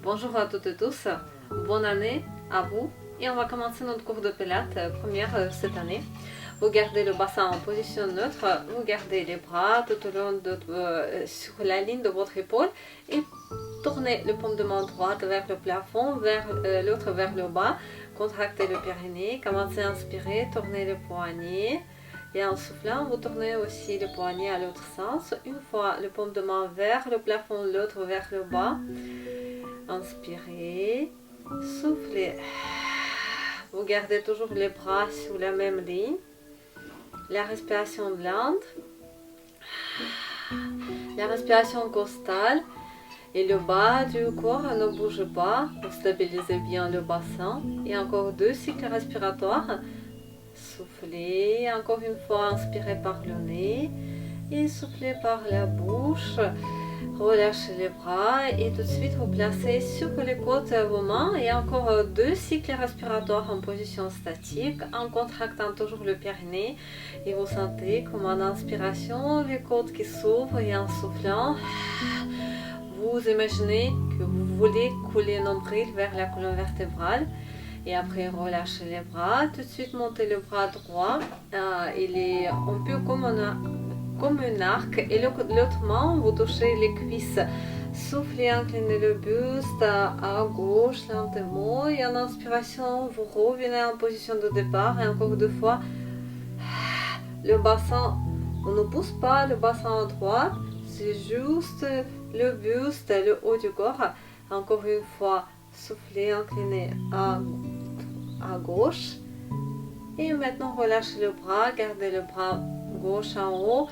Bonjour à toutes et tous, bonne année à vous et on va commencer notre cours de pilates première cette année. Vous gardez le bassin en position neutre, vous gardez les bras tout au long sur la ligne de votre épaule et tournez le paume de main droite vers le plafond, l'autre vers le bas, contractez le périnée, commencez à inspirer, tournez le poignet. Et en soufflant, vous tournez aussi le poignet à l'autre sens. Une fois le paume de main vers le plafond, l'autre vers le bas. Inspirez, soufflez. Vous gardez toujours les bras sur la même ligne. La respiration lente. La respiration costale. Et le bas du corps ne bouge pas. Vous stabilisez bien le bassin. Et encore 2 cycles respiratoires. Soufflez, encore une fois, inspirez par le nez et soufflez par la bouche. Relâchez les bras et tout de suite vous placez sur les côtes vos mains et encore 2 cycles respiratoires en position statique en contractant toujours le périnée et vous sentez comme en inspiration les côtes qui s'ouvrent et en soufflant vous imaginez que vous voulez couler nombril vers la colonne vertébrale. Et après, relâchez les bras. Tout de suite, montez le bras droit. Il est un peu comme un arc. Et l'autre main, vous touchez les cuisses. Soufflez, inclinez le buste à gauche lentement. Et en inspiration, vous revenez en position de départ. Et encore 2 fois. Le bassin, on ne pousse pas le bassin à droite. C'est juste le buste, le haut du corps. Encore une fois. Soufflez, inclinez à gauche. Et maintenant, relâchez le bras. Gardez le bras gauche en haut.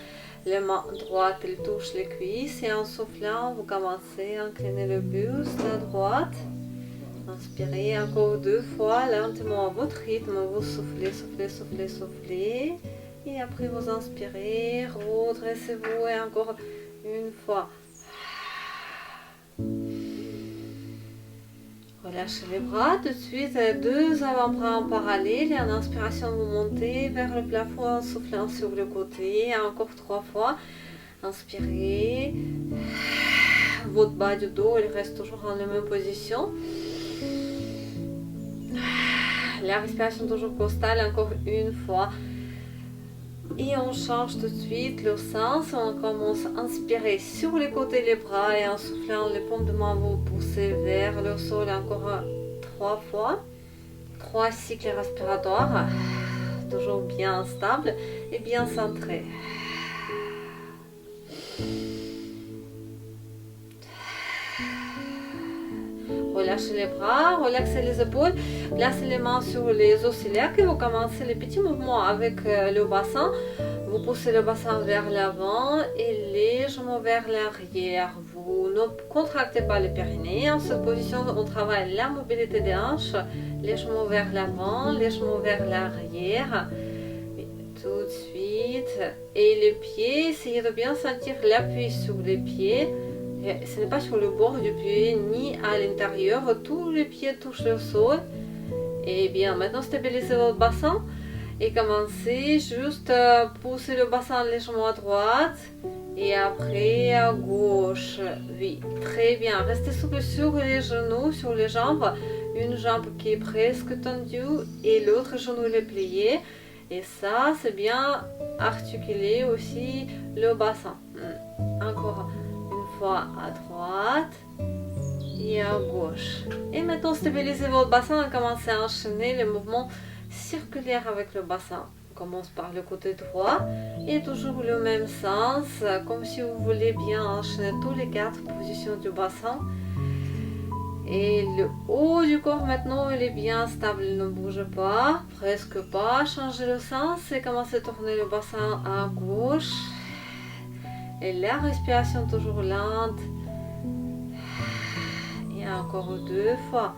La main droite, elle touche les cuisses. Et en soufflant, vous commencez à incliner le buste à droite. Inspirez encore 2 fois, lentement à votre rythme. Vous soufflez, soufflez, soufflez, soufflez. Et après, vous inspirez. Redressez-vous et encore une fois. Relâchez les bras, tout de suite 2 avant-bras en parallèle et en inspiration vous montez vers le plafond en soufflant sur le côté, encore 3 fois, inspirez, votre bas du dos il reste toujours en la même position, la respiration toujours costale, encore une fois. Et on change tout de suite le sens, on commence à inspirer sur les côtés les bras et en soufflant les paumes de main vous poussez vers le sol encore 3 fois. 3 cycles respiratoires, toujours bien stable et bien centré. Relâchez les bras, relaxez les épaules, placez les mains sur les os iliaques et vous commencez les petits mouvements avec le bassin. Vous poussez le bassin vers l'avant et légèrement vers l'arrière. Vous ne contractez pas le périnée. En cette position, on travaille la mobilité des hanches, légèrement vers l'avant, légèrement vers l'arrière. Tout de suite. Et les pieds, essayez de bien sentir l'appui sur les pieds. Ce n'est pas sur le bord du pied ni à l'intérieur, tous les pieds touchent le sol. Et bien, maintenant stabilisez votre bassin et commencez juste à pousser le bassin légèrement à droite et après à gauche. Oui, très bien. Restez souple sur les genoux, sur les jambes. Une jambe qui est presque tendue et l'autre genou est plié. Et ça, c'est bien articuler aussi le bassin. Encore fois à droite et à gauche. Et maintenant, stabilisez votre bassin et commencez à enchaîner les mouvements circulaires avec le bassin. On commence par le côté droit et toujours le même sens, comme si vous voulez bien enchaîner tous les 4 positions du bassin. Et le haut du corps maintenant, il est bien stable, il ne bouge pas, presque pas. Changez le sens et commencez à tourner le bassin à gauche. Et la respiration toujours lente. Et encore 2 fois.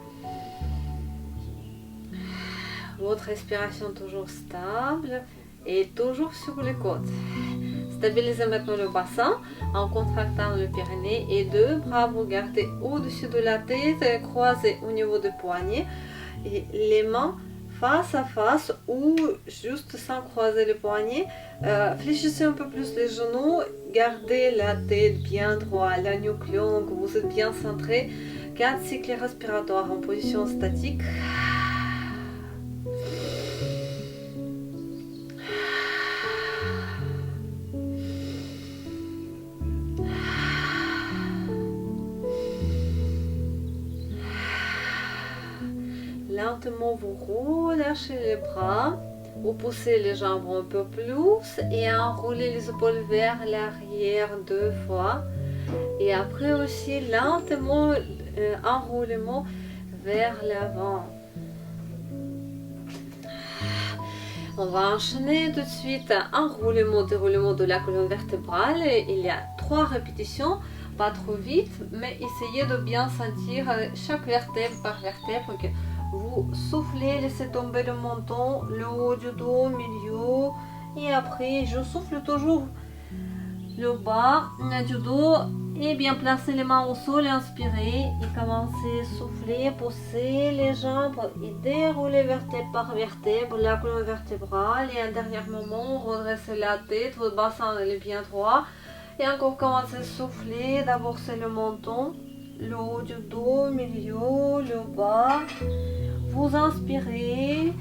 Votre respiration toujours stable et toujours sur les côtes. Stabilisez maintenant le bassin en contractant le périnée et 2 bras vous gardez au-dessus de la tête et croisés au niveau des poignets. Et les mains face à face ou juste sans croiser les poignets. Fléchissez un peu plus les genoux, gardez la tête bien droite, la nuque longue, vous êtes bien centré. 4 cycles respiratoires en position statique. Lentement, vous relâchez les bras, vous poussez les jambes un peu plus et enroulez les épaules vers l'arrière 2 fois. Et après aussi, lentement, enroulement vers l'avant. On va enchaîner tout de suite enroulement, déroulement de la colonne vertébrale. Il y a 3 répétitions, pas trop vite, mais essayez de bien sentir chaque vertèbre par vertèbre. Vous soufflez, laissez tomber le menton, le haut du dos, milieu, et après je souffle toujours le bas du dos et bien placer les mains au sol, inspirez et commencez à souffler, pousser les jambes et dérouler vertèbre par vertèbre la colonne vertébrale et un dernier moment redressez la tête, votre bassin est bien droit et encore commencez à souffler, d'abord c'est le menton, le haut du dos, milieu, le bas. Vous inspirez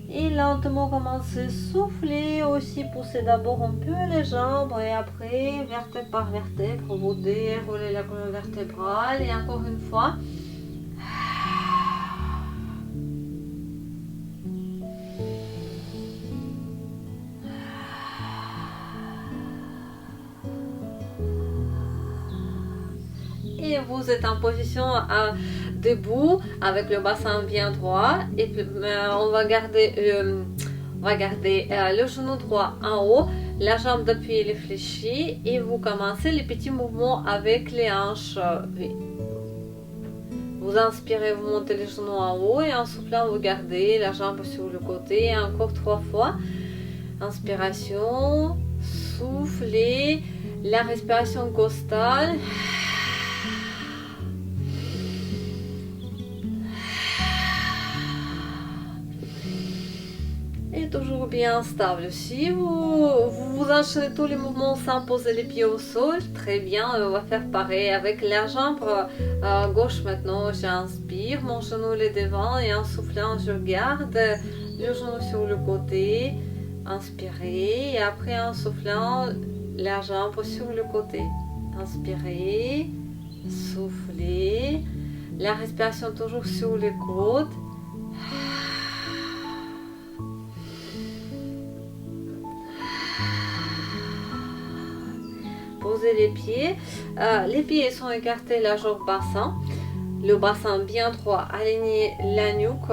et lentement commencez à souffler, aussi poussez d'abord un peu les jambes et après vertèbre par vertèbre vous déroulez la colonne vertébrale et encore une fois. Et vous êtes en position debout avec le bassin bien droit et on va garder le genou droit en haut, la jambe d'appui est fléchie et vous commencez les petits mouvements avec les hanches. Vous inspirez, vous montez les genoux en haut et en soufflant vous gardez la jambe sur le côté et encore 3 fois. Inspiration, soufflez, la respiration costale. Et toujours bien stable. Si vous enchaînez tous les mouvements sans poser les pieds au sol, très bien, on va faire pareil avec la jambe gauche maintenant. J'inspire, mon genou est devant et en soufflant, je garde le genou sur le côté. Inspirez et après en soufflant, la jambe sur le côté. Inspirez, soufflez, la respiration toujours sur les côtes. Posez les pieds sont écartés, la jambe bassin, le bassin bien droit, alignez la nuque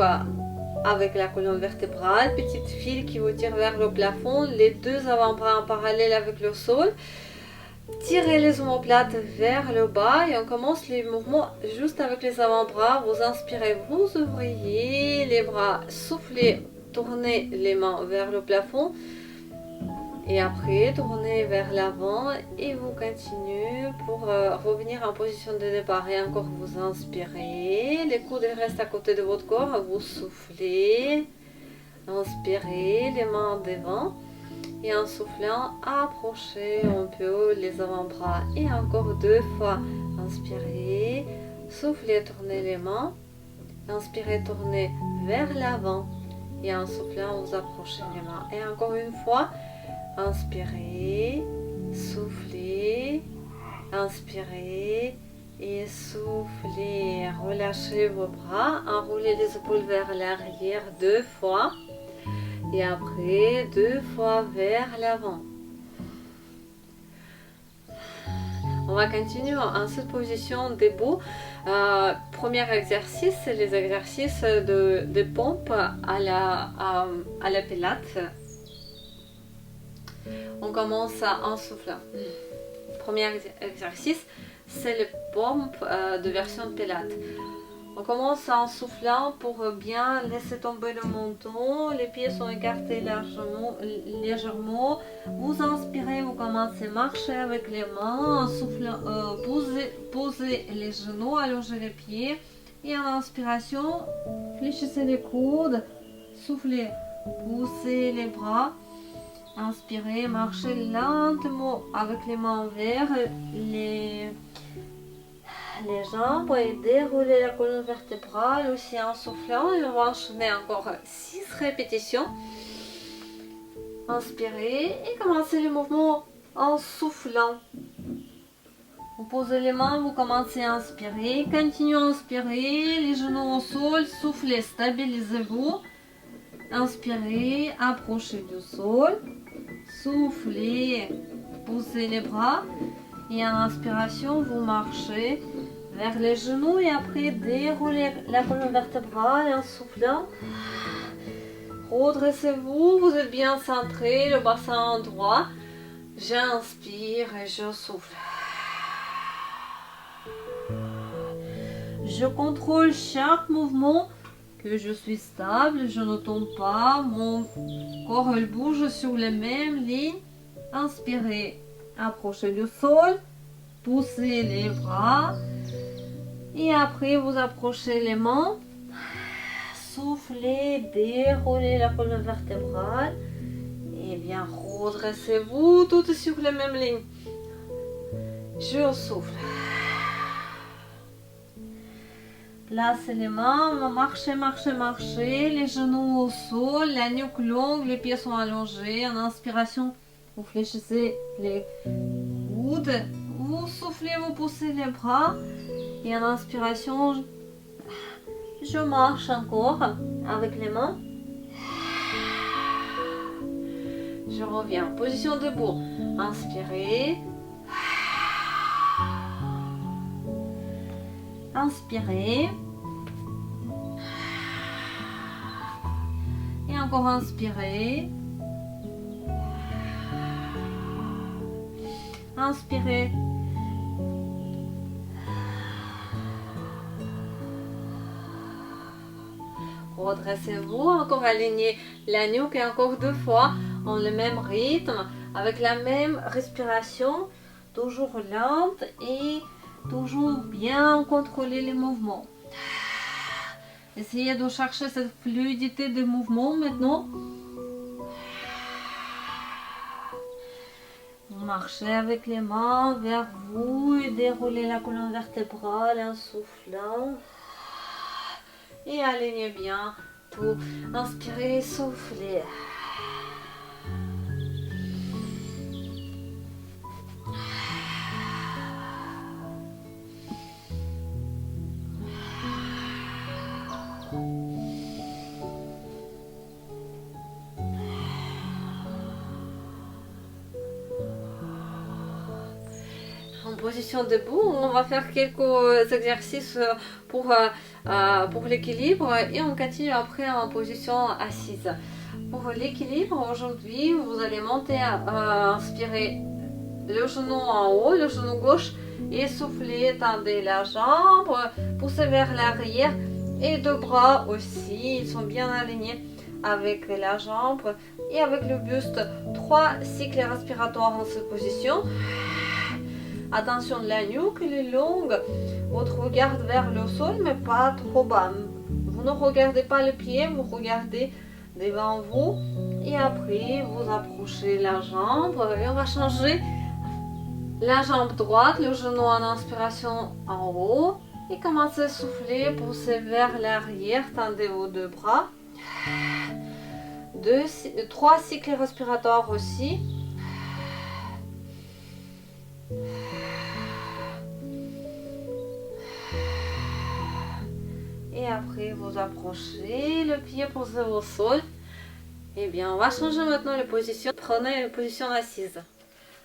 avec la colonne vertébrale, petite file qui vous tire vers le plafond, les 2 avant-bras en parallèle avec le sol, tirez les omoplates vers le bas et on commence les mouvements juste avec les avant-bras. Vous inspirez, vous ouvrez les bras, soufflez, tournez les mains vers le plafond. Et après, tournez vers l'avant et vous continuez pour revenir en position de départ. Et encore, vous inspirez, les coudes restent à côté de votre corps, vous soufflez, inspirez, les mains devant. Et en soufflant, approchez un peu les avant-bras. Et encore 2 fois, inspirez, soufflez, tournez les mains. Inspirez, tournez vers l'avant. Et en soufflant, vous approchez les mains. Et encore une fois, inspirez, soufflez, inspirez et soufflez. Relâchez vos bras, enroulez les épaules vers l'arrière 2 fois et après 2 fois vers l'avant. On va continuer en cette position debout. Premier exercice, c'est les exercices de pompe à la Pilates. On commence en soufflant. Premier exercice, c'est les pompes de version Pilates. On commence en soufflant pour bien laisser tomber le menton. Les pieds sont écartés légèrement. Vous inspirez, vous commencez à marcher avec les mains. En soufflant, posez les genoux, allongez les pieds. Et en inspiration, fléchissez les coudes. Soufflez, poussez les bras. Inspirez, marchez lentement avec les mains vers les jambes et dérouler la colonne vertébrale aussi en soufflant. Et on va enchaîner encore 6 répétitions. Inspirez et commencez le mouvement en soufflant. Vous posez les mains, vous commencez à inspirer. Continuez à inspirer, les genoux au sol, soufflez, stabilisez-vous. Inspirez, approchez du sol. Soufflez, poussez les bras. Et en inspiration, vous marchez vers les genoux et après déroulez la colonne vertébrale en soufflant. Redressez-vous, vous êtes bien centré, le bassin droit. J'inspire et je souffle. Je contrôle chaque mouvement, que je suis stable, je ne tombe pas, mon corps il bouge sur les mêmes lignes. Inspirez, approchez du sol, poussez les bras et après vous approchez les mains. Soufflez, déroulez la colonne vertébrale et bien redressez-vous toutes sur les mêmes lignes. Je souffle. Placez les mains, marchez, marchez, marchez, les genoux au sol, la nuque longue, les pieds sont allongés. En inspiration, vous fléchissez les coudes, vous soufflez, vous poussez les bras. Et en inspiration, je marche encore avec les mains. Je reviens en position debout. Inspirez. Inspirez. Et encore inspirez. Inspirez. Redressez-vous, encore alignez la nuque et encore 2 fois en le même rythme, avec la même respiration, toujours lente et toujours bien contrôler les mouvements. Essayez de chercher cette fluidité de mouvement maintenant. Vous marchez avec les mains vers vous et déroulez la colonne vertébrale en soufflant. Et alignez bien tout. Inspirez, soufflez. En position debout, on va faire quelques exercices pour l'équilibre et on continue après en position assise. Pour l'équilibre, aujourd'hui, vous allez monter, inspirer le genou en haut, le genou gauche et souffler, tendez la jambe, poussez vers l'arrière et 2 bras aussi, ils sont bien alignés avec la jambe et avec le buste. 3 cycles respiratoires en cette position. Attention, la nuque elle est longue, votre regard vers le sol mais pas trop bas. Vous ne regardez pas les pieds, vous regardez devant vous et après vous approchez la jambe et on va changer la jambe droite, le genou en inspiration en haut et commencez à souffler, poussez vers l'arrière, tendez vos 2 bras. 3 cycles respiratoires aussi. Et après vous approchez le pied posé au sol. Et bien on va changer maintenant les positions. Prenez une position assise.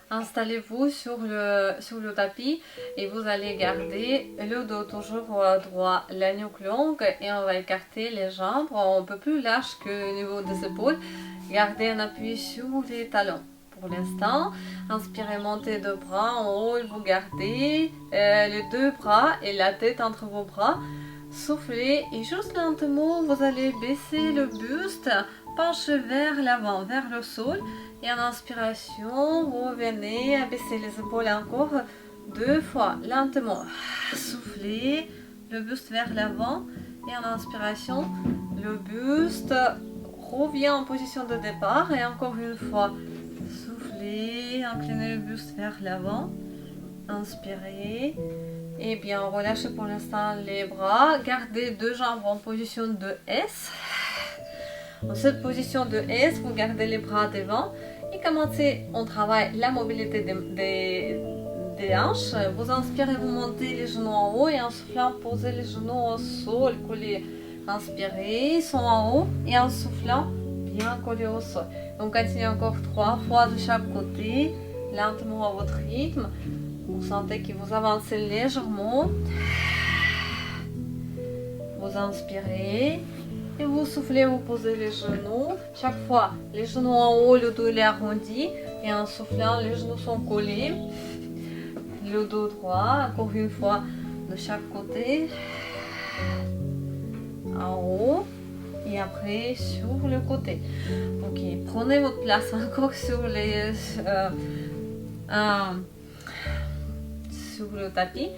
Installez-vous sur le tapis et vous allez garder le dos toujours droit, la nuque longue et on va écarter les jambes un peu plus large que au niveau des épaules. Gardez un appui sur les talons. Pour l'instant, inspirez, montez 2 bras en haut et vous gardez les 2 bras et la tête entre vos bras. Soufflez et juste lentement vous allez baisser le buste, penchez vers l'avant, vers le sol et en inspiration vous revenez à baisser les épaules encore 2 fois lentement. Soufflez le buste vers l'avant et en inspiration le buste revient en position de départ et encore une fois soufflez, inclinez le buste vers l'avant, inspirez. Et bien, relâchez pour l'instant les bras. Gardez deux jambes en position de S. Dans cette position de S, vous gardez les bras devant. Et commencez, on travaille la mobilité des hanches. Vous inspirez, vous montez les genoux en haut et en soufflant, posez les genoux au sol, collés. Inspirez, ils sont en haut et en soufflant, bien collés au sol. On continue encore 3 fois de chaque côté, lentement à votre rythme. Vous sentez que vous avancez légèrement. Vous inspirez et vous soufflez, vous posez les genoux. Chaque fois, les genoux en haut, le dos est arrondi et en soufflant, les genoux sont collés. Le dos droit, encore une fois de chaque côté. En haut et après sur le côté. Ok, prenez votre place encore sur le tapis.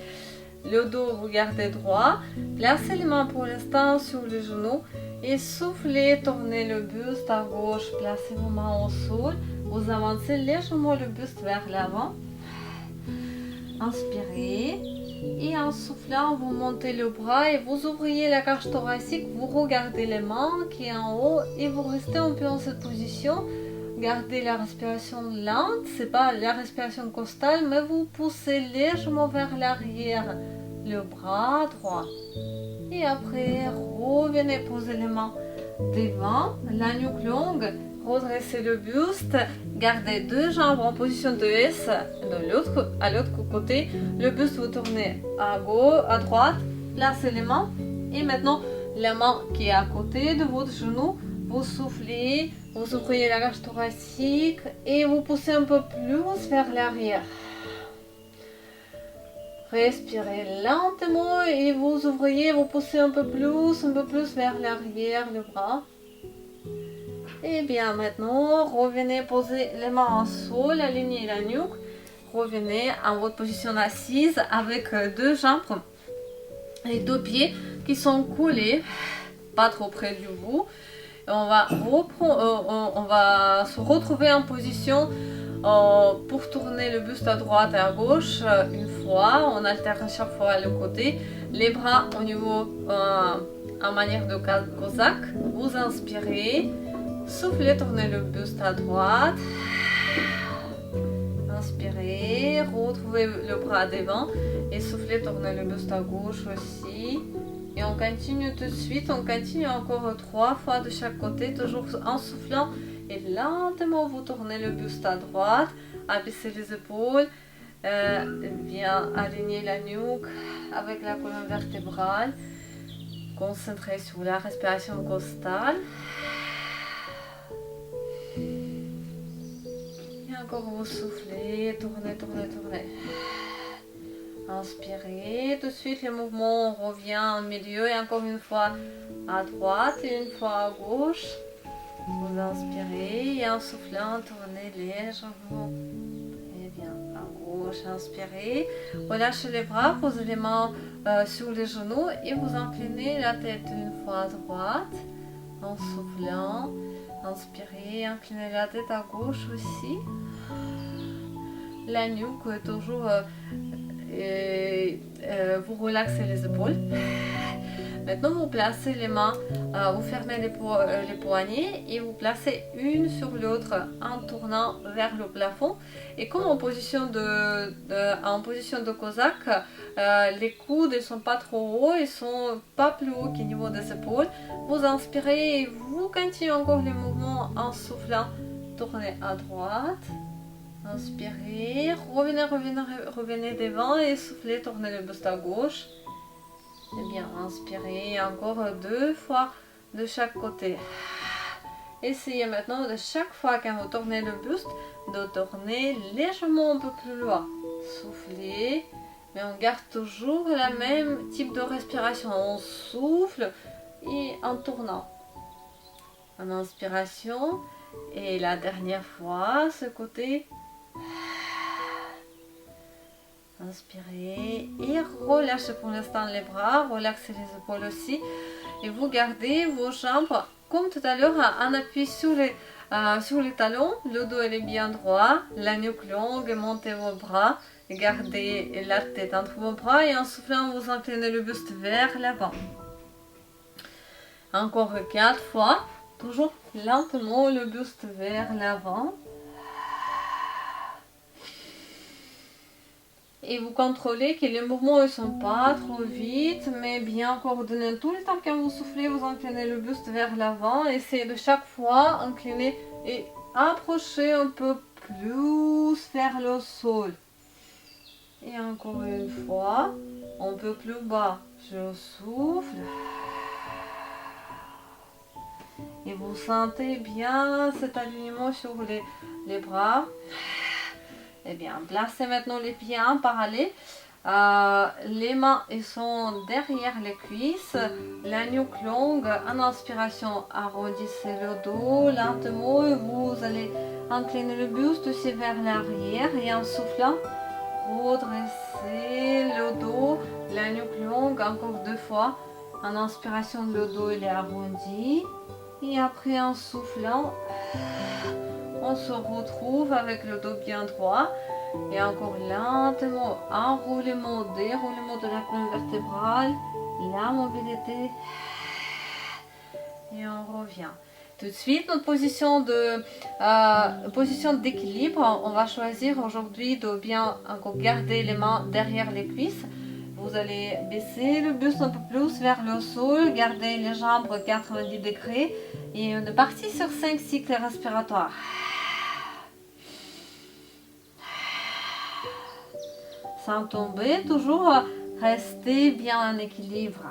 Le dos vous gardez droit. Placez les mains pour l'instant sur les genoux et soufflez, tournez le buste à gauche, placez vos mains au sol. Vous avancez légèrement le buste vers l'avant. Inspirez. Et en soufflant, vous montez le bras et vous ouvrez la cage thoracique. Vous regardez les mains qui est en haut et vous restez un peu en cette position. Gardez la respiration lente, c'est pas la respiration costale, mais vous poussez légèrement vers l'arrière le bras droit. Et après, revenez poser les mains devant, la nuque longue. Redressez le buste, gardez deux jambes en position de S à l'autre côté. Le buste vous tournez à gauche, à droite, placez les mains et maintenant la main qui est à côté de votre genou, vous soufflez, vous ouvrez la cage thoracique et vous poussez un peu plus vers l'arrière. Respirez lentement et vous ouvrez, vous poussez un peu plus vers l'arrière le bras. Et bien maintenant, revenez poser les mains au sol, alignez la nuque. Revenez en votre position assise avec deux jambes et deux pieds qui sont collés, pas trop près du bout. Et on va se retrouver en position pour tourner le buste à droite et à gauche une fois. On alterne chaque fois le côté. Les bras au niveau en manière de cosaque. Vous inspirez. Soufflez, tournez le buste à droite. Inspirez, retrouvez le bras devant et soufflez, tournez le buste à gauche aussi. Et on continue tout de suite, on continue encore 3 fois de chaque côté, toujours en soufflant. Et lentement, vous tournez le buste à droite, abaissez les épaules, bien aligner la nuque avec la colonne vertébrale. Concentrez sur la respiration costale. Encore vous soufflez, tournez, tournez, tournez. Inspirez, tout de suite le mouvement revient au milieu et encore une fois à droite et une fois à gauche. Vous inspirez et en soufflant, tournez légèrement. Et bien, à gauche, inspirez. Relâchez les bras, posez les mains sur les genoux et vous inclinez la tête une fois à droite en soufflant. Inspirez, inclinez la tête à gauche aussi. La nuque, toujours vous relaxez les épaules. Maintenant, vous placez les mains, vous fermez les poignets et vous placez une sur l'autre en tournant vers le plafond. Et comme en position de cosaque, les coudes ne sont pas trop hauts, ils sont pas plus hauts qu'au niveau des épaules. Vous inspirez et vous continuez encore les mouvements en soufflant. Tournez à droite. Inspirez, revenez devant et soufflez, tournez le buste à gauche. Et bien, inspirez encore 2 fois de chaque côté. Essayez maintenant de chaque fois quand vous tournez le buste, de tourner légèrement un peu plus loin. Soufflez, mais on garde toujours le même type de respiration. On souffle et en tournant. En inspiration. Et la dernière fois, ce côté. Inspirez et relâchez pour l'instant les bras, relaxez les épaules aussi. Et vous gardez vos jambes comme tout à l'heure en appui sur les talons. Le dos est bien droit, la nuque longue, montez vos bras gardez la tête entre vos bras et en soufflant, vous inclinez le buste vers l'avant. Encore 4 fois, toujours lentement le buste vers l'avant. Et vous contrôlez que les mouvements ne sont pas trop vite, mais bien coordonnés. Tout le temps quand vous soufflez, vous inclinez le buste vers l'avant. Essayez de chaque fois incliner et approcher un peu plus vers le sol. Et encore une fois, un peu plus bas. Je souffle. Et vous sentez bien cet alignement sur les bras. Eh bien, placez maintenant les pieds en parallèle. Les mains elles sont derrière les cuisses. La nuque longue. En inspiration, arrondissez le dos lentement. Et vous allez incliner le buste aussi vers l'arrière. Et en soufflant, redressez le dos. La nuque longue, encore 2 fois. En inspiration, le dos il est arrondi. Et après, en soufflant, on se retrouve avec le dos bien droit. Et encore lentement, enroulement, déroulement de la colonne vertébrale, la mobilité. Et on revient. Tout de suite, notre position d'équilibre. On va choisir aujourd'hui de bien encore garder les mains derrière les cuisses. Vous allez baisser le buste un peu plus vers le sol, garder les jambes 90 degrés et on est parti sur 5 cycles respiratoires. Sans tomber, toujours rester bien en équilibre.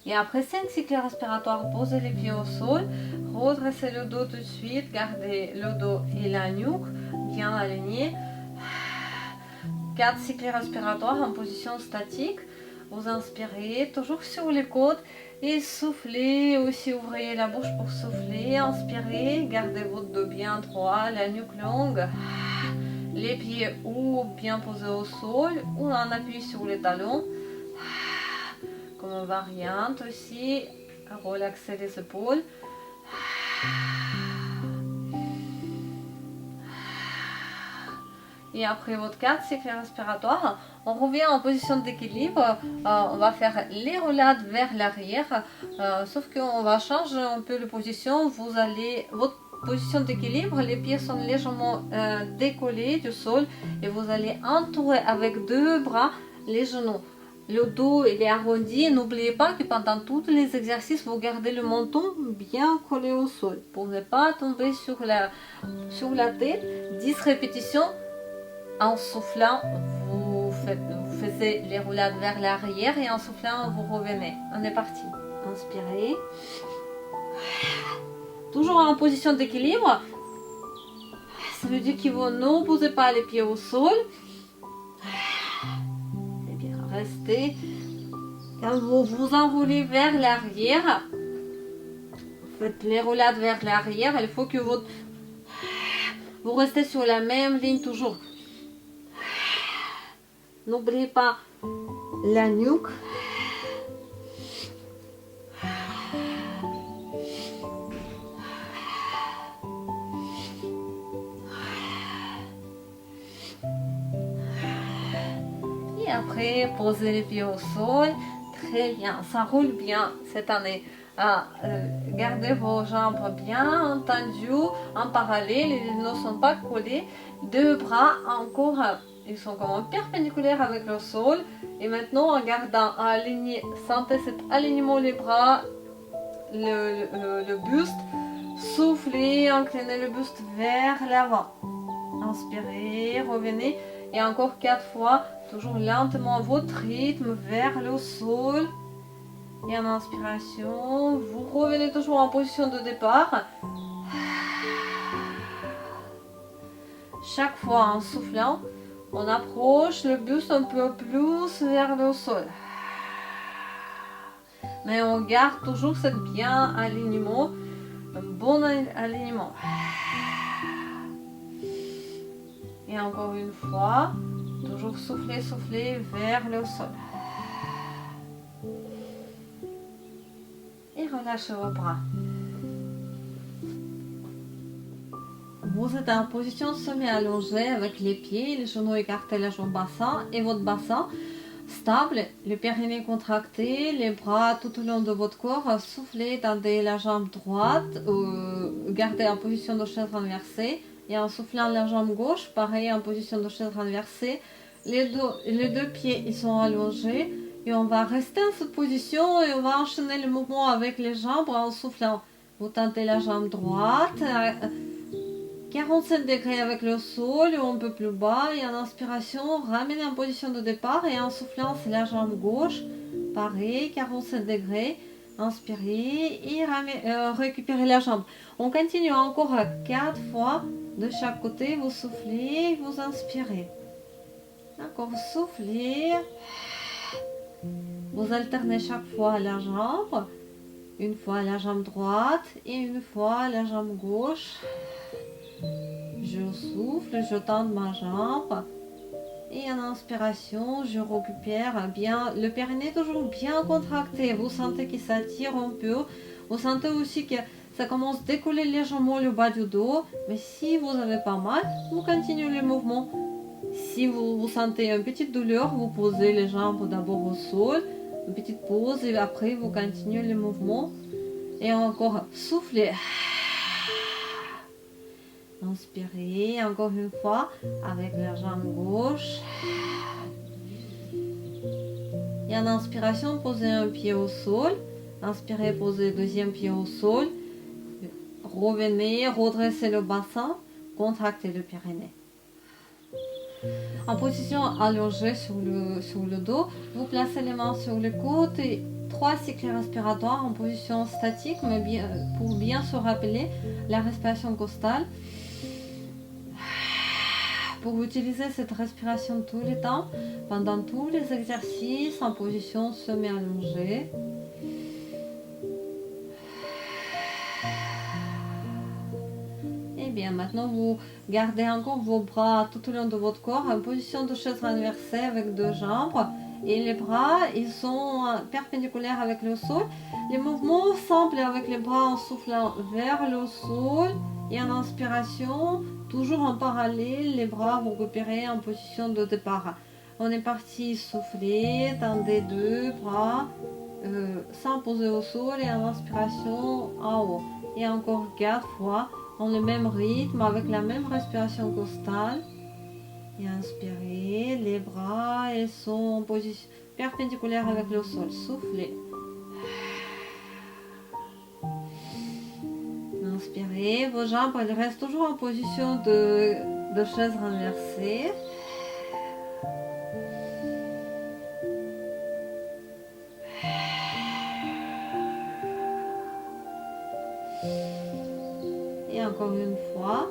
Et après 5 cycles respiratoires, posez les pieds au sol, redressez le dos tout de suite, gardez le dos et la nuque bien alignés. 4 cycles respiratoires en position statique. Vous inspirez toujours sur les côtes et soufflez. Aussi ouvrez la bouche pour souffler. Inspirez, gardez votre dos bien droit, la nuque longue. Les pieds ou bien posés au sol ou en appui sur les talons. Comme variante aussi, relaxez les épaules. Et après votre 4 cycles respiratoires, on revient en position d'équilibre. On va faire les roulades vers l'arrière, sauf qu'on va changer un peu de position. Votre position d'équilibre, les pieds sont légèrement décollés du sol et vous allez entourer avec 2 bras les genoux. Le dos il est arrondi. N'oubliez pas que pendant tous les exercices, vous gardez le menton bien collé au sol pour ne pas tomber sur la tête. 10 répétitions. En soufflant, vous faites les roulades vers l'arrière et en soufflant, vous revenez. On est parti. Inspirez. Toujours en position d'équilibre. Ça veut dire que vous n'opposez pas les pieds au sol. Et bien, restez. Quand vous vous enroulez vers l'arrière, faites les roulades vers l'arrière. Il faut que vous restez sur la même ligne toujours. N'oubliez pas la nuque. Et après, posez les pieds au sol. Très bien, ça roule bien cette année. Gardez vos jambes bien entendues, en parallèle, ils ne sont pas collés. 2 bras encore. Ils sont comme perpendiculaires avec le sol. Et maintenant, en gardant aligné, sentez cet alignement les bras, le buste. Soufflez, inclinez le buste vers l'avant. Inspirez, revenez. Et encore 4 fois, toujours lentement votre rythme vers le sol. Et en inspiration, vous revenez toujours en position de départ. Chaque fois en soufflant, on approche le buste un peu plus vers le sol. Mais on garde toujours ce bien alignement, un bon alignement. Et encore une fois, Toujours souffler, souffler vers le sol. Et relâchez vos bras. Vous êtes en position semi-allongée avec les pieds, les genoux écartés, les jambes bassin et votre bassin stable, le périnée contracté, les bras tout au long de votre corps. Soufflez, tendez la jambe droite, gardez en position de chaise renversée et en soufflant la jambe gauche, pareil en position de chaise renversée. Les deux pieds ils sont allongés et on va rester en cette position et on va enchaîner le mouvement avec les jambes en soufflant. Vous tentez la jambe droite. 45 degrés avec le sol ou un peu plus bas et en inspiration, ramenez en position de départ et en soufflant, c'est la jambe gauche, pareil, 47 degrés, inspirez et récupérez la jambe. On continue encore 4 fois de chaque côté, vous soufflez, vous inspirez. Encore soufflez, vous alternez chaque fois la jambe, une fois la jambe droite et une fois la jambe gauche. Je souffle, je tends ma jambe et en inspiration, je récupère bien le périnée toujours bien contracté. Vous sentez qu'il s'attire un peu. Vous sentez aussi que ça commence à décoller légèrement le bas du dos. Mais si vous avez pas mal, vous continuez le mouvement. Si vous sentez une petite douleur, vous posez les jambes d'abord au sol, une petite pause et après vous continuez le mouvement. Et encore soufflez. Inspirez encore une fois avec la jambe gauche. Et en inspiration, posez un pied au sol. Inspirez, posez le deuxième pied au sol. Revenez, redressez le bassin, contractez le périnée. En position allongée sur le dos, vous placez les mains sur les côtes et 3 cycles respiratoires en position statique, mais pour bien se rappeler la respiration costale. Pour utiliser cette respiration tout le temps, pendant tous les exercices en position semi-allongée. Et bien maintenant vous gardez encore vos bras tout au long de votre corps en position de chaise renversée avec 2 jambes. Et les bras, ils sont perpendiculaires avec le sol. Les mouvements semblent avec les bras en soufflant vers le sol et en inspiration. Toujours en parallèle, les bras vous repérez en position de départ. On est parti souffler, tendez 2 bras sans poser au sol et en inspiration en haut. Et encore 4 fois, dans le même rythme, avec la même respiration costale. Et inspirez, les bras ils sont en position perpendiculaire avec le sol. Soufflez. Inspirez, vos jambes elles restent toujours en position de chaise renversée. Et encore une fois.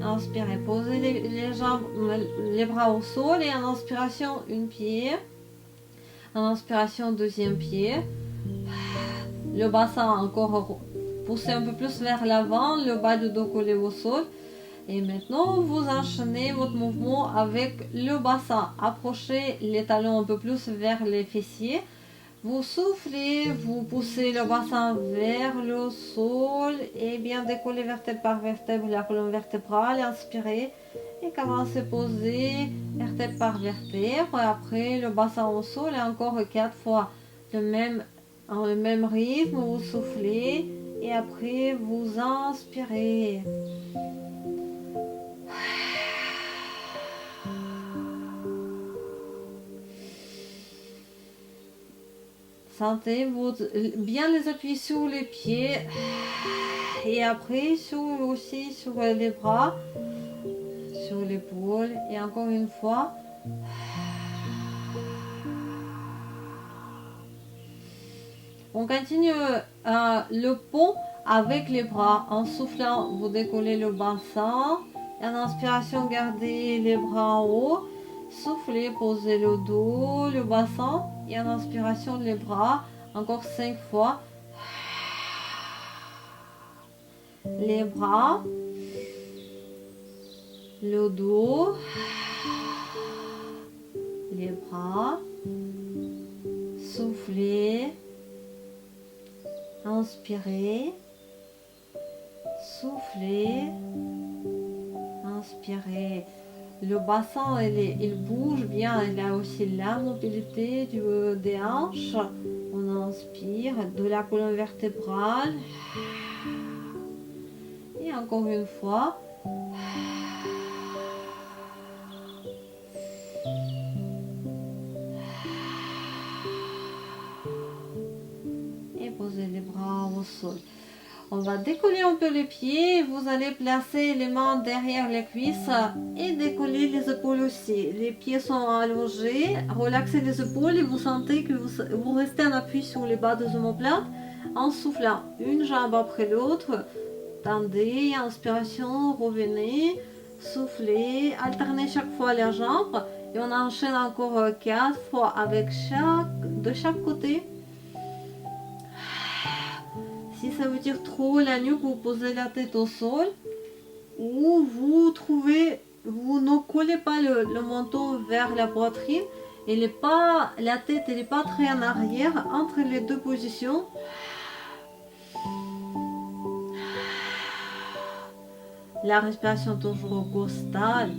Inspirez, posez les jambes, les bras au sol et en inspiration, un pied. En inspiration, deuxième pied. Le bassin encore poussé un peu plus vers l'avant, le bas du dos collé au sol. Et maintenant, vous enchaînez votre mouvement avec le bassin. Approchez les talons un peu plus vers les fessiers. Vous soufflez, vous poussez le bassin vers le sol et bien décoller vertèbre par vertèbre la colonne vertébrale. Inspirez et commencez à poser vertèbre par vertèbre. Après le bassin au sol et encore 4 fois le même rythme. Vous soufflez et après vous inspirez. Sentez bien les appuyer sur les pieds et après aussi sur les bras, sur l'épaule et encore une fois. On continue le pont avec les bras. En soufflant, vous décollez le bassin. Et en inspiration, gardez les bras en haut. Soufflez, posez le dos, le bassin. Et en inspiration, les bras. Encore 5 fois. les bras, le dos, les bras, soufflez, inspirez, soufflez, inspirez. Le bassin, il bouge bien, il a aussi la mobilité des hanches. On inspire, de la colonne vertébrale. Et encore une fois. Et posez les bras au sol. On va décoller un peu les pieds. Vous allez placer les mains derrière les cuisses et décoller les épaules aussi. Les pieds sont allongés. Relaxez les épaules et vous sentez que vous restez en appui sur les bas des omoplates en soufflant une jambe après l'autre. Tendez, inspiration, revenez, soufflez, alternez chaque fois les jambes et on enchaîne encore 4 fois avec de chaque côté. Si ça vous tire trop la nuque, vous posez la tête au sol ou vous ne collez pas le menton vers la poitrine. La tête n'est pas très en arrière entre les deux positions. La respiration toujours au costal.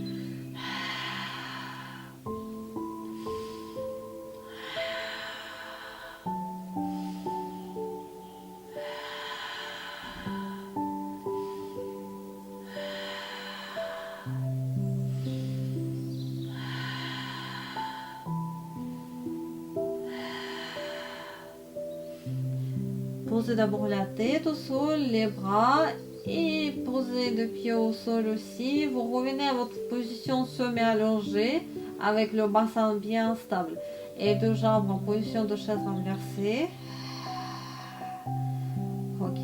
Posez d'abord la tête au sol, les bras et posez le pied au sol aussi. Vous revenez à votre position semi-allongée avec le bassin bien stable. Et deux jambes en position de chaise renversée. Ok.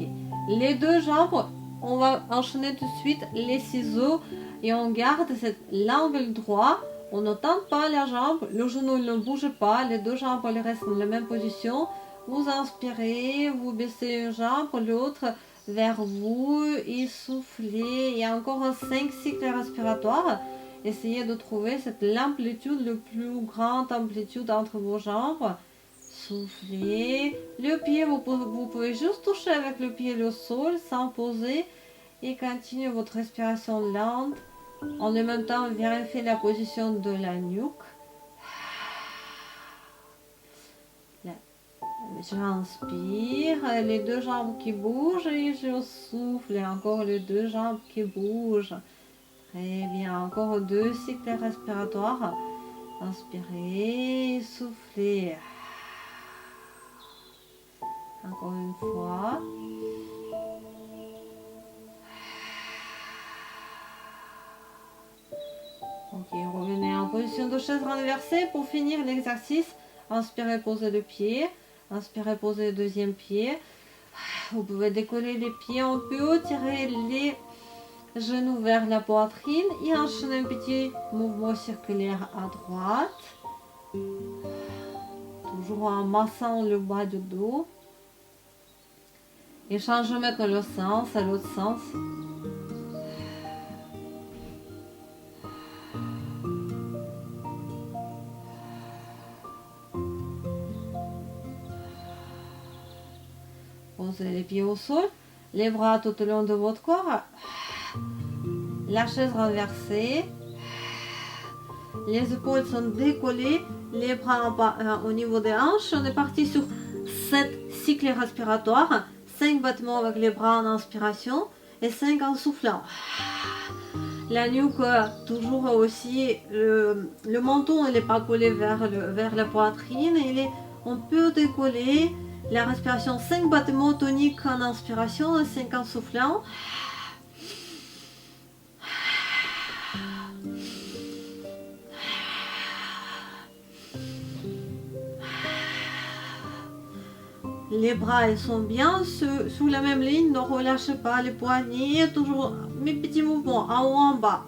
Les deux jambes, on va enchaîner tout de suite les ciseaux et on garde l'angle droit. On ne tente pas la jambe, le genou ne bouge pas, les deux jambes restent dans la même position. Vous inspirez, vous baissez une jambe, l'autre vers vous et soufflez. Il y a encore 5 cycles respiratoires. Essayez de trouver l'amplitude, la plus grande amplitude entre vos jambes. Soufflez. Le pied, vous pouvez juste toucher avec le pied le sol sans poser. Et continuez votre respiration lente. En même temps, vérifiez la position de la nuque. J'inspire, les deux jambes qui bougent et je souffle. Et encore les deux jambes qui bougent. Très bien, encore 2 cycles respiratoires. Inspirez, soufflez. Encore une fois. Ok, revenez en position de chaise renversée pour finir l'exercice. Inspirez, posez le pied. Inspirez, posez le deuxième pied. Vous pouvez décoller les pieds un peu, tirer les genoux vers la poitrine et enchaîner un petit mouvement circulaire à droite. Toujours en massant le bas du dos. Et changez maintenant le sens à l'autre sens. Posez les pieds au sol, les bras tout au long de votre corps. La chaise renversée. Les épaules sont décollées, les bras au niveau des hanches. On est parti sur 7 cycles respiratoires. 5 battements avec les bras en inspiration et 5 en soufflant. La nuque, toujours aussi, le menton n'est pas collé vers la poitrine. On peut décoller. La respiration, 5 battements toniques en inspiration et 5 en soufflant. Les bras ils sont bien sous la même ligne, ne relâchez pas les poignets, toujours mes petits mouvements en haut en bas.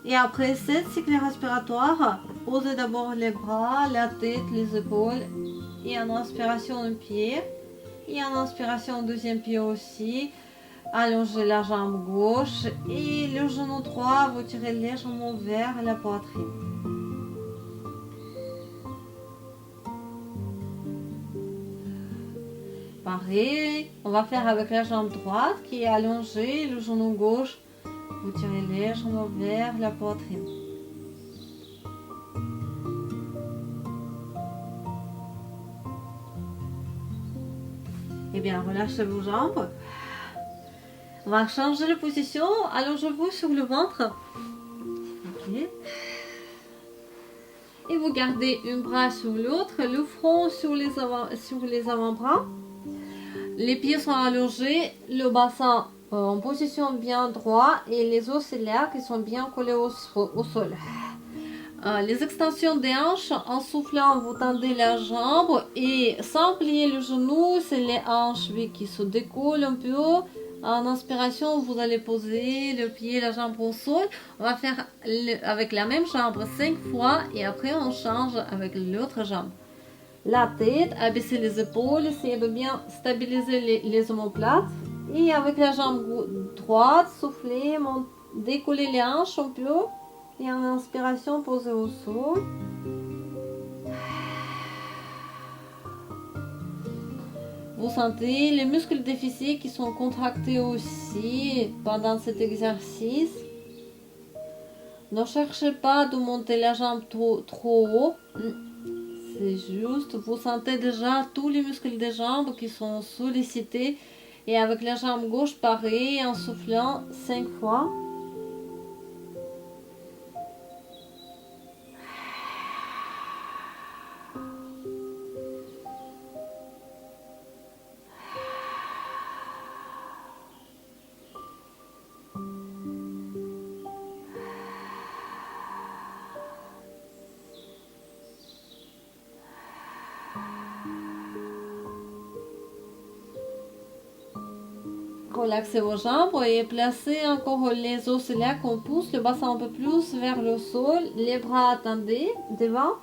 Et après 7 cycles respiratoires, posez d'abord les bras, la tête, les épaules et en inspiration un pied. Et en inspiration deuxième pied aussi. Allongez la jambe gauche et le genou droit, vous tirez légèrement vers la poitrine. Pareil, on va faire avec la jambe droite qui est allongée, le genou gauche, vous tirez légèrement vers la poitrine. Et bien, relâchez vos jambes. On va changer de position. Allongez-vous sur le ventre. Okay. Et vous gardez un bras sur l'autre, le front sur les avant-bras. Les pieds sont allongés, le bassin en position bien droite et les os ciliaires qui sont bien collés au sol. Les extensions des hanches, en soufflant, vous tendez la jambe et sans plier le genou, c'est les hanches qui se décollent un peu. En inspiration, vous allez poser le pied, la jambe au sol. On va faire avec la même jambe 5 fois et après on change avec l'autre jambe. La tête, abaisser les épaules, essayez de bien stabiliser les omoplates. Et avec la jambe droite, soufflez, décollez les hanches un peu. Et en inspiration, posez au sol. Vous sentez les muscles des fessiers qui sont contractés aussi pendant cet exercice. Ne cherchez pas de monter la jambe trop haut. C'est juste, vous sentez déjà tous les muscles des jambes qui sont sollicités. Et avec la jambe gauche, pareil, en soufflant 5 fois. Relaxez vos jambes et placez encore les os là qu'on pousse le bassin un peu plus vers le sol, les bras attendez devant,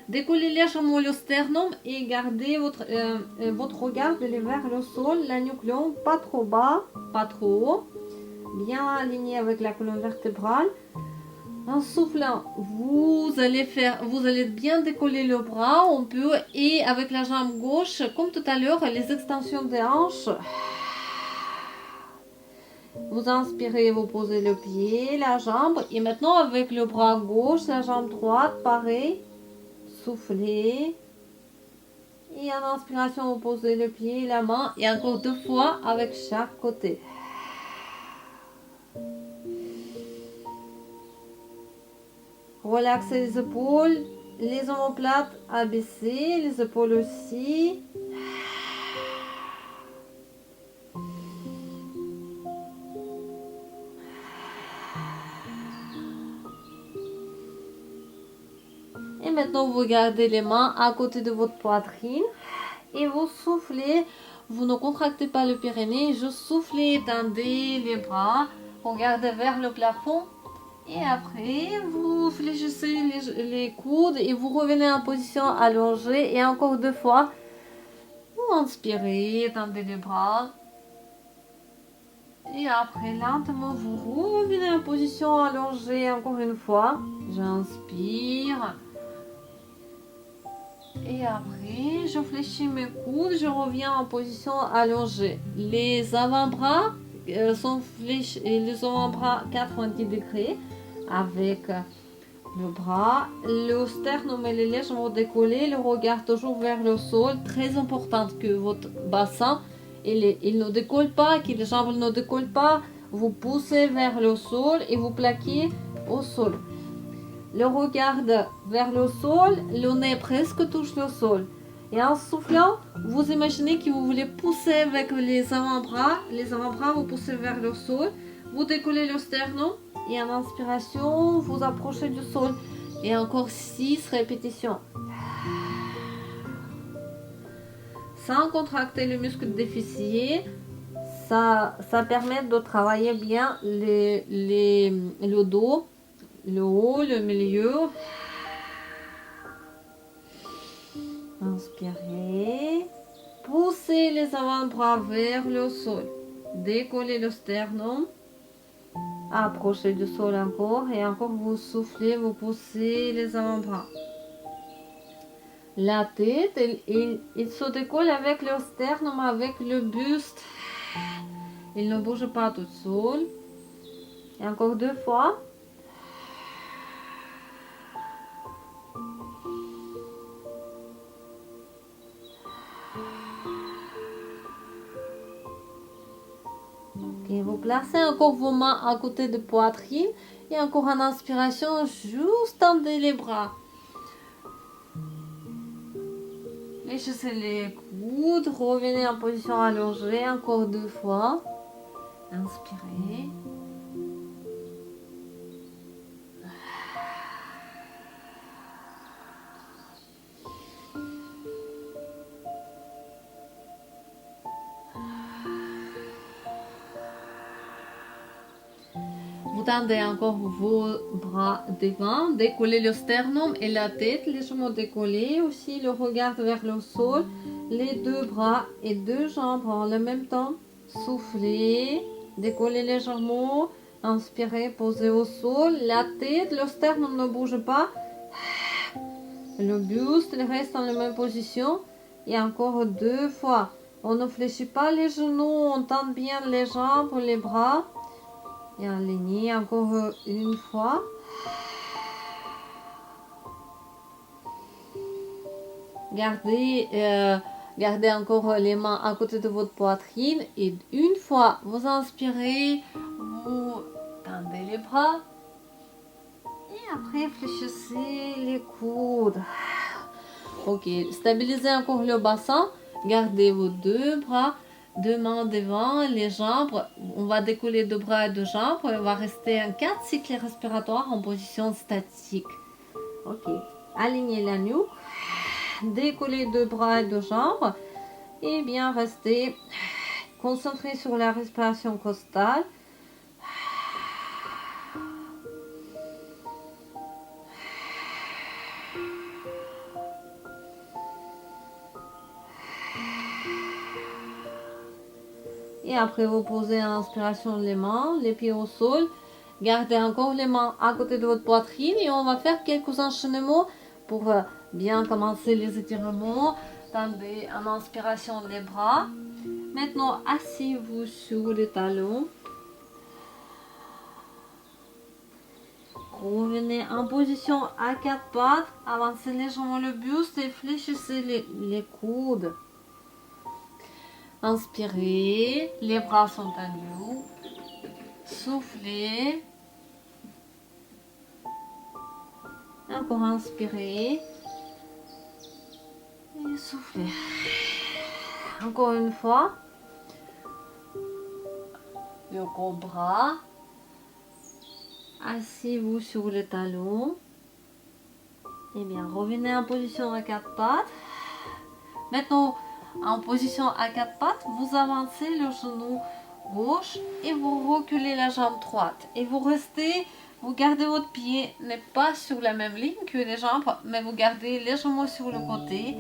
décollez légèrement le sternum et gardez votre regard vers le sol, la nuque longue, pas trop bas, pas trop haut, bien aligné avec la colonne vertébrale. En soufflant, vous allez bien décoller le bras un peu et avec la jambe gauche, comme tout à l'heure, les extensions des hanches. Vous inspirez, vous posez le pied, la jambe. Et maintenant, avec le bras gauche, la jambe droite, pareil. Soufflez. Et en inspiration, vous posez le pied, la main. Et encore 2 fois avec chaque côté. Relaxez les épaules. Les omoplates abaissées, les épaules aussi. Et maintenant, vous gardez les mains à côté de votre poitrine et vous soufflez. Vous ne contractez pas le périnée, juste soufflez, tendez les bras, regardez vers le plafond. Et après, vous fléchissez les coudes et vous revenez en position allongée. Et encore 2 fois, vous inspirez, tendez les bras. Et après, lentement, vous revenez en position allongée encore une fois. J'inspire. Et après, je fléchis mes coudes, je reviens en position allongée. Les avant-bras sont fléchis, les avant-bras 90 degrés avec le bras. Le sternum est légèrement décollé, le regard toujours vers le sol. Très important que votre bassin il ne décolle pas, que les jambes ne décollent pas. Vous poussez vers le sol et vous plaquez au sol. Le regard vers le sol, le nez presque touche le sol. Et en soufflant, vous imaginez que vous voulez pousser avec les avant-bras. Les avant-bras, vous poussez vers le sol. Vous décollez le sternum. Et en inspiration, vous approchez du sol. Et encore 6 répétitions. Sans contracter le muscle des fessiers. Ça permet de travailler bien le dos. Le haut, le milieu. Inspirez. Poussez les avant-bras vers le sol. Décollez le sternum. Approchez du sol encore et encore vous soufflez, vous poussez les avant-bras. La tête, il se décolle avec le sternum, avec le buste. Il ne bouge pas tout seul. Et encore 2 fois. Et vous placez encore vos mains à côté de poitrine et encore en inspiration, juste tendez les bras. Léchez les coudes, revenez en position allongée encore 2 fois. Inspirez. Vous tendez encore vos bras devant, décollez le sternum et la tête légèrement décollée, aussi le regard vers le sol, les 2 bras et 2 jambes en même temps. Soufflez, décollez légèrement, inspirez, posez au sol, la tête, le sternum ne bouge pas, le buste il reste dans la même position et encore 2 fois. On ne fléchit pas les genoux, on tend bien les jambes, les bras. Et alignez encore 1 fois. Gardez encore les mains à côté de votre poitrine. Et 1 fois, vous inspirez, vous tendez les bras. Et après, fléchissez les coudes. Ok, stabilisez encore le bassin. Gardez vos 2 bras. 2 mains devant, les jambes, on va décoller 2 bras et 2 jambes, on va rester en 4 cycles respiratoires en position statique. Ok, alignez la nuque, décollez 2 bras et 2 jambes, et bien restez concentré sur la respiration costale. Et après, vous posez en inspiration les mains, les pieds au sol. Gardez encore les mains à côté de votre poitrine et on va faire quelques enchaînements pour bien commencer les étirements. Tendez en inspiration les bras. Maintenant, asseyez-vous sur les talons. Revenez en position à 4 pattes. Avancez légèrement le buste et fléchissez les coudes. Inspirez, les bras sont à nous. Soufflez. Encore inspirez. Et soufflez. Encore une fois. Le gros bras. Asseyez-vous sur les talons. Et bien, revenez en position à 4 pattes. Maintenant, en position à 4 pattes, vous avancez le genou gauche et vous reculez la jambe droite. Et vous restez, vous gardez votre pied, n'est pas sur la même ligne que les jambes, mais vous gardez légèrement sur le côté.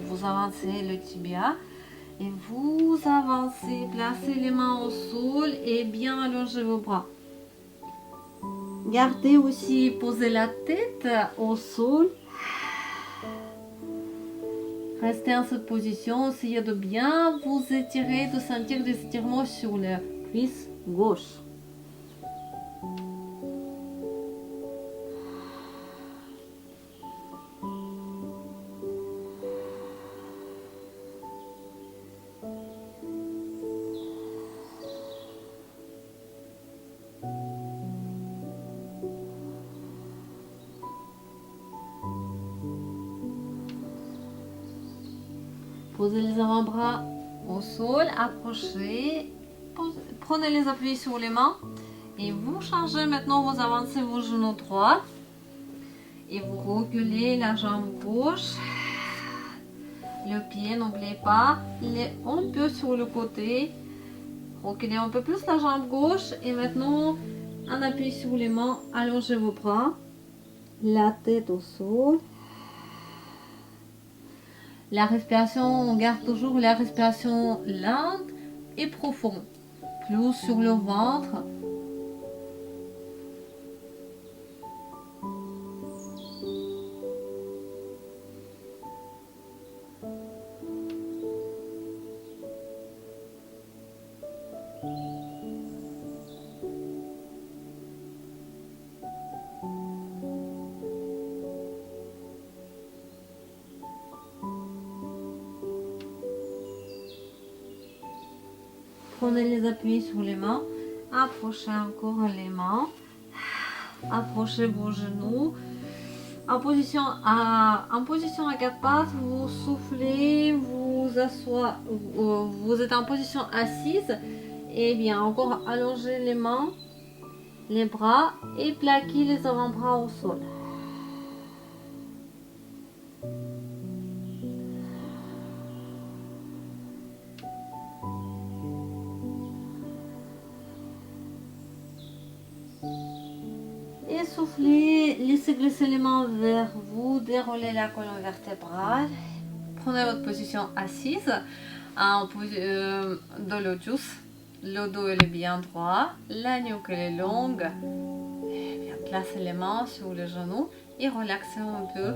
Vous avancez le tibia et vous avancez, placez les mains au sol et bien allongez vos bras. Gardez aussi, posez la tête au sol. Restez en cette position, essayez de bien vous étirer, de sentir des étirements sur la cuisse gauche. Posez les avant-bras au sol, approchez, prenez les appuis sur les mains et vous changez maintenant, vous avancez vos genoux droits et vous reculez la jambe gauche, le pied, n'oubliez pas, il est un peu sur le côté, reculez un peu plus la jambe gauche et maintenant, en appui sur les mains, allongez vos bras, la tête au sol. La respiration, on garde toujours la respiration lente et profonde. Plus sur le ventre. Prenez les appuis sur les mains, approchez encore les mains, approchez vos genoux. En position à quatre pattes, vous soufflez, vous êtes en position assise. Et bien encore allongez les mains, les bras et plaquez les avant-bras au sol. Et soufflez, laissez glisser les mains vers vous, déroulez la colonne vertébrale. Prenez votre position assise dans le douce. Le dos est bien droit, la nuque est longue. Et bien, placez les mains sur les genoux et relaxez un peu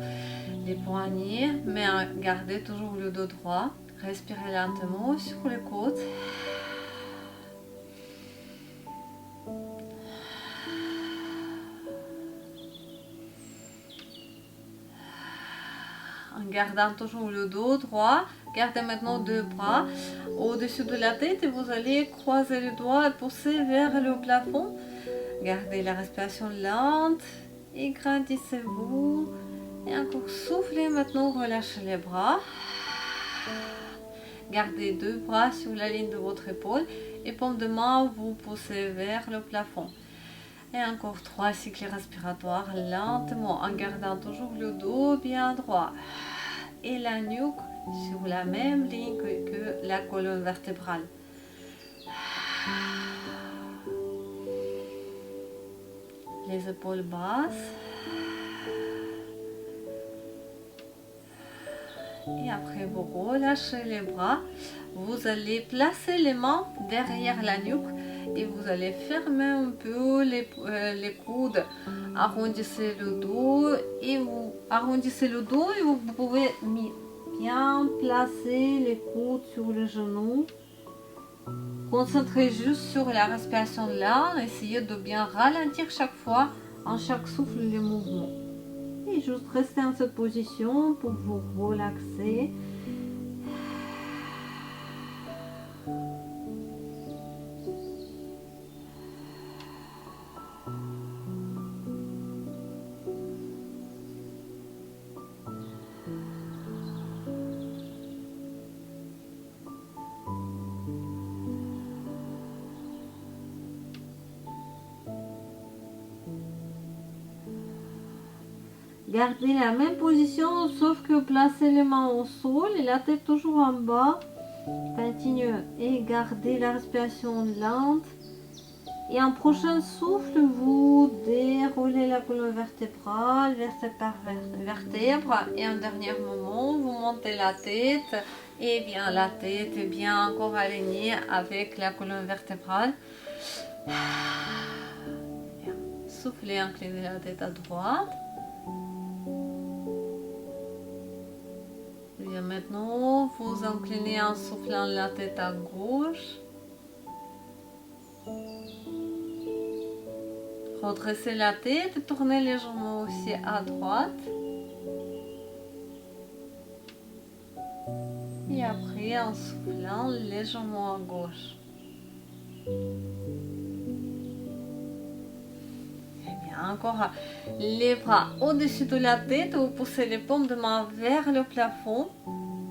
les poignets, mais gardez toujours le dos droit. Respirez lentement sur les côtes. En gardant toujours le dos droit, gardez maintenant deux bras au-dessus de la tête et vous allez croiser les doigts et pousser vers le plafond. Gardez la respiration lente et grandissez-vous. Et encore soufflez maintenant, relâchez les bras. Gardez deux bras sur la ligne de votre épaule et paume de main, vous poussez vers le plafond. Et encore 3 cycles respiratoires lentement en gardant toujours le dos bien droit. Et la nuque sur la même ligne que la colonne vertébrale. Les épaules basses. Et après vous relâchez les bras. Vous allez placer les mains derrière la nuque et vous allez fermer un peu les coudes. Arrondissez le dos et vous pouvez bien placer les coudes sur les genoux. Concentrez juste sur la respiration là. Essayez de bien ralentir chaque fois, en chaque souffle, les mouvements. Et juste restez en cette position pour vous relaxer. Gardez la même position, sauf que placez les mains au sol et la tête toujours en bas. Continuez et gardez la respiration lente. Et en prochain souffle, vous déroulez la colonne vertébrale, vertèbre par vertèbre. Et en dernier moment, vous montez la tête. Et bien la tête est bien encore alignée avec la colonne vertébrale. Bien. Soufflez, inclinez la tête à droite. Et maintenant, vous inclinez en soufflant la tête à gauche. Redressez la tête et tournez légèrement aussi à droite. Et après, en soufflant légèrement à gauche. Et bien, encore les bras au-dessus de la tête. Vous poussez les paumes de main vers le plafond.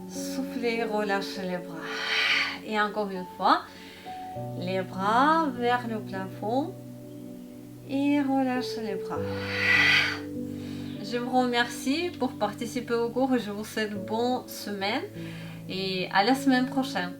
Soufflez, relâchez les bras. Et encore une fois, les bras vers le plafond. Et relâchez les bras. Je vous remercie pour participer au cours et je vous souhaite une bonne semaine et à la semaine prochaine.